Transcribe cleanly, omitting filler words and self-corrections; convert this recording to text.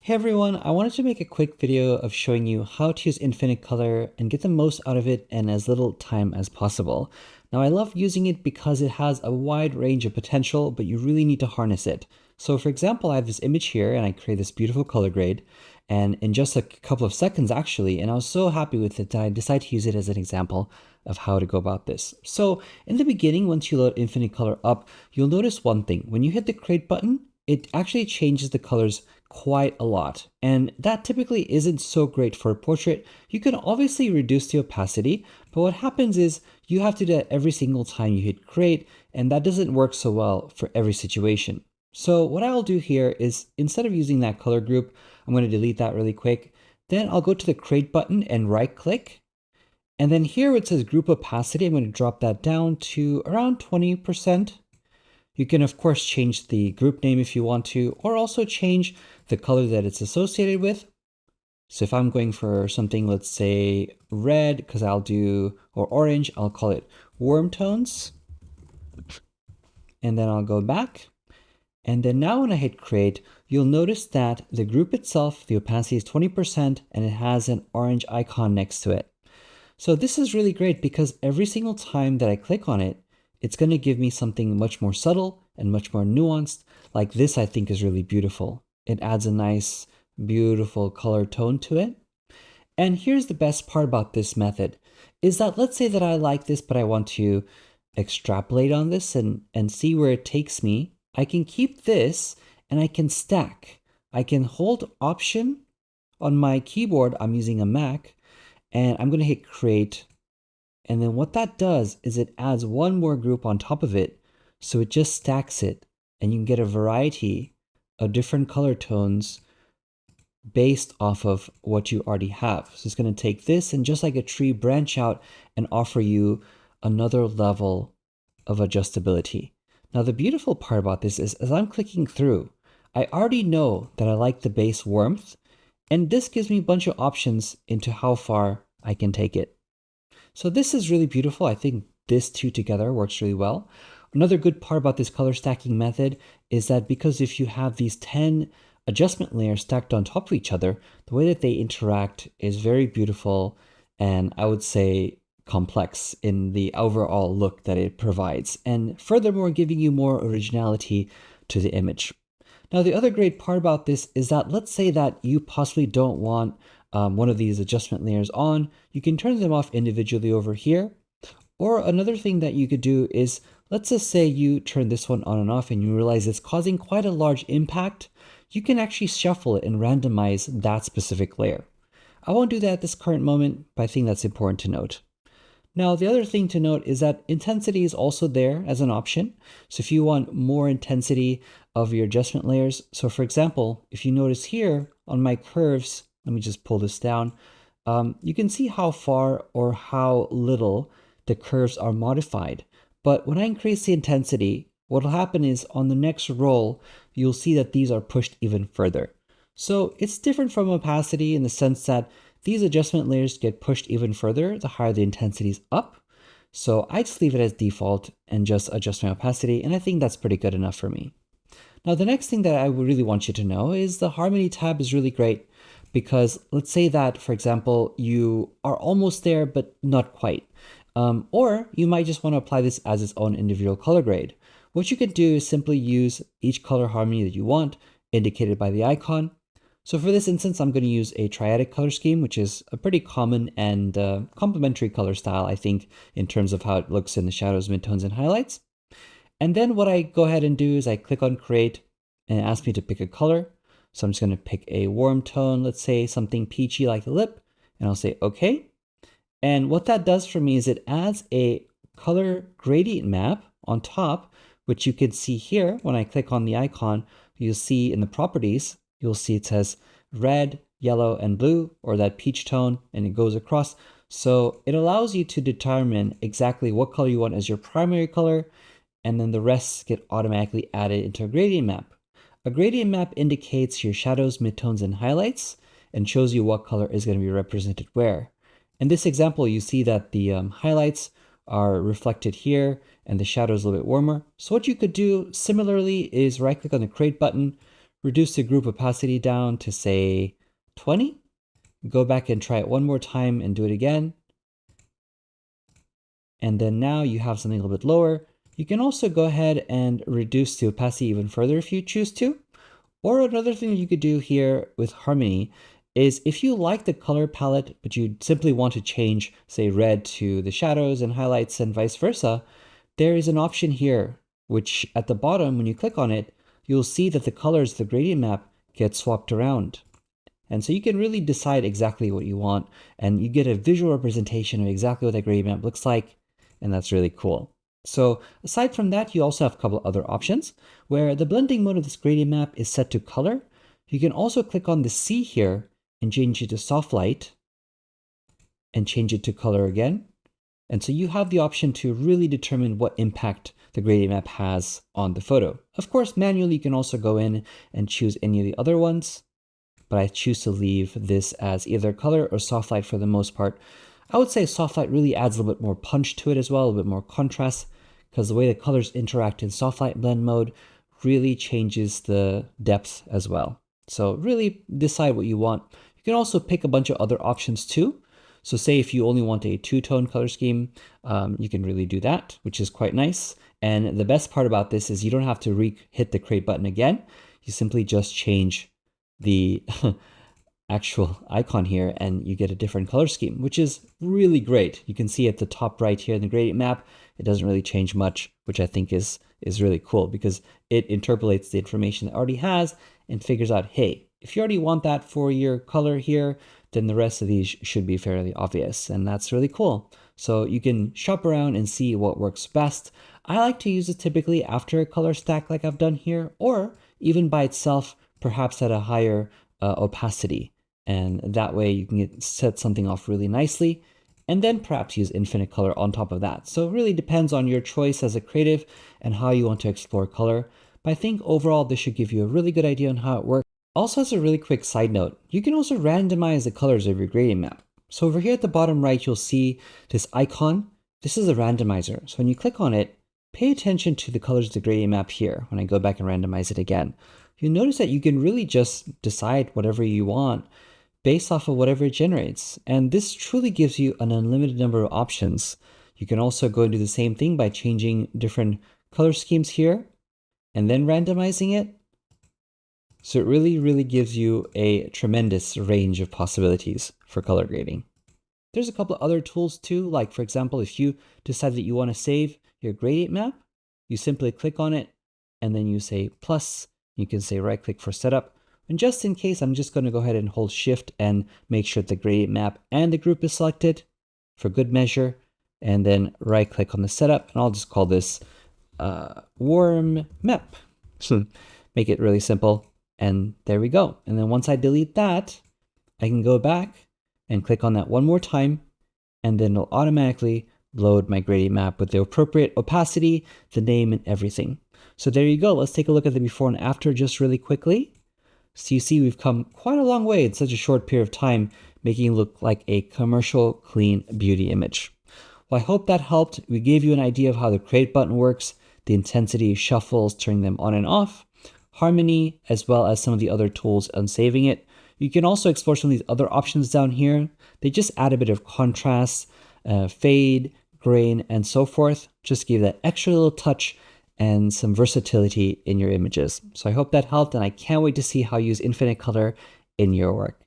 Hey everyone, I wanted to make a quick video of showing you how to use infinite color and get the most out of it in as little time as possible. Now I love using it because it has a wide range of potential, but you really need to harness it. So for example, I have this image here and I create this beautiful color grade, and in just a couple of seconds actually, and I was so happy with it that I decided to use it as an example of how to go about this. So in the beginning, once you load infinite color up, you'll notice one thing. When you hit the create button, it actually changes the colors quite a lot. And that typically isn't so great for a portrait. You can obviously reduce the opacity, but what happens is you have to do that every single time you hit create, and that doesn't work so well for every situation. So what I'll do here is instead of using that color group, I'm going to delete that really quick. Then I'll go to the create button and right click. And then here it says group opacity, I'm going to drop that down to around 20%. You can of course change the group name if you want to, or also change the color that it's associated with. So if I'm going for something, let's say red, because or orange, I'll call it warm tones. And then I'll go back. And then now when I hit create, you'll notice that the group itself, the opacity is 20%, and it has an orange icon next to it. So this is really great because every single time that I click on it, it's going to give me something much more subtle and much more nuanced. Like this, I think is really beautiful. It adds a nice, beautiful color tone to it. And here's the best part about this method is that let's say that I like this, but I want to extrapolate on this and see where it takes me. I can keep this and I can stack. I can hold Option on my keyboard. I'm using a Mac and I'm going to hit create. And then what that does is it adds one more group on top of it. So it just stacks it and you can get a variety of different color tones based off of what you already have. So it's going to take this and just like a tree branch out and offer you another level of adjustability. Now the beautiful part about this is as I'm clicking through, I already know that I like the base warmth, and this gives me a bunch of options into how far I can take it. So this is really beautiful. I think this two together works really well. Another good part about this color stacking method is that because if you have these 10 adjustment layers stacked on top of each other, the way that they interact is very beautiful and I would say complex in the overall look that it provides, and furthermore giving you more originality to the image. Now the other great part about this is that let's say that you possibly don't want one of these adjustment layers on, you can turn them off individually over here. Or another thing that you could do is, let's just say you turn this one on and off and you realize it's causing quite a large impact. You can actually shuffle it and randomize that specific layer. I won't do that at this current moment, but I think that's important to note. Now, the other thing to note is that intensity is also there as an option. So if you want more intensity of your adjustment layers, so for example, if you notice here on my curves, let me just pull this down. You can see how far or how little the curves are modified. But when I increase the intensity, what will happen is on the next roll, you'll see that these are pushed even further. So it's different from opacity in the sense that these adjustment layers get pushed even further the higher the intensity is up. So I just leave it as default and just adjust my opacity, and I think that's pretty good enough for me. Now the next thing that I would really want you to know is the harmony tab is really great because let's say that, for example, you are almost there but not quite. Or you might just want to apply this as its own individual color grade. What you could do is simply use each color harmony that you want, indicated by the icon. So for this instance, I'm going to use a triadic color scheme, which is a pretty common and complementary color style, I think, in terms of how it looks in the shadows, midtones, and highlights. And then what I go ahead and do is I click on create and it asks me to pick a color. So I'm just going to pick a warm tone, let's say something peachy like the lip, and I'll say okay. And what that does for me is it adds a color gradient map on top, which you can see here. When I click on the icon, you'll see in the properties, you'll see it says red, yellow, and blue, or that peach tone, and it goes across. So it allows you to determine exactly what color you want as your primary color, and then the rest get automatically added into a gradient map. A gradient map indicates your shadows, midtones, and highlights, and shows you what color is going to be represented where. In this example, you see that the highlights are reflected here and the shadow is a little bit warmer. So what you could do similarly is right click on the create button, reduce the group opacity down to say 20. Go back and try it one more time and do it again. And then now you have something a little bit lower. You can also go ahead and reduce the opacity even further if you choose to. Or another thing you could do here with Harmony is if you like the color palette, but you simply want to change, say, red to the shadows and highlights and vice versa, there is an option here, which at the bottom, when you click on it, you'll see that the colors of the gradient map get swapped around. And so you can really decide exactly what you want, and you get a visual representation of exactly what that gradient map looks like, and that's really cool. So aside from that, you also have a couple other options where the blending mode of this gradient map is set to color. You can also click on the C here and change it to soft light and change it to color again. And so you have the option to really determine what impact the gradient map has on the photo. Of course, manually you can also go in and choose any of the other ones, but I choose to leave this as either color or soft light for the most part. I would say soft light really adds a little bit more punch to it as well, a little bit more contrast, because the way the colors interact in soft light blend mode really changes the depth as well. So really decide what you want. You can also pick a bunch of other options too. So say if you only want a two-tone color scheme, you can really do that, which is quite nice. And the best part about this is you don't have to hit the create button again. You simply just change the actual icon here and you get a different color scheme, which is really great. You can see at the top right here in the gradient map, it doesn't really change much, which I think is really cool because it interpolates the information it already has and figures out, hey, if you already want that for your color here, then the rest of these should be fairly obvious, and that's really cool. So you can shop around and see what works best. I like to use it typically after a color stack like I've done here, or even by itself, perhaps at a higher opacity. And that way you can set something off really nicely and then perhaps use infinite color on top of that. So it really depends on your choice as a creative and how you want to explore color. But I think overall this should give you a really good idea on how it works. Also, as a really quick side note, you can also randomize the colors of your gradient map. So over here at the bottom right, you'll see this icon. This is a randomizer. So when you click on it, pay attention to the colors of the gradient map here. When I go back and randomize it again, you'll notice that you can really just decide whatever you want based off of whatever it generates. And this truly gives you an unlimited number of options. You can also go and do the same thing by changing different color schemes here and then randomizing it. So it really gives you a tremendous range of possibilities for color grading. There's a couple of other tools too, like for example, if you decide that you want to save your gradient map, you simply click on it and then you say plus, you can say right click for setup. And just in case, I'm just going to go ahead and hold shift and make sure the gradient map and the group is selected for good measure. And then right click on the setup and I'll just call this warm map. So make it really simple. And there we go. And then once I delete that, I can go back and click on that one more time. And then it'll automatically load my gradient map with the appropriate opacity, the name, and everything. So there you go. Let's take a look at the before and after just really quickly. So you see we've come quite a long way in such a short period of time, making it look like a commercial, clean beauty image. Well, I hope that helped. We gave you an idea of how the create button works, the intensity shuffles, turning them on and off, harmony, as well as some of the other tools on saving it. You can also explore some of these other options down here. They just add a bit of contrast, fade, grain, and so forth. Just give that extra little touch and some versatility in your images. So I hope that helped, and I can't wait to see how you use infinite color in your work.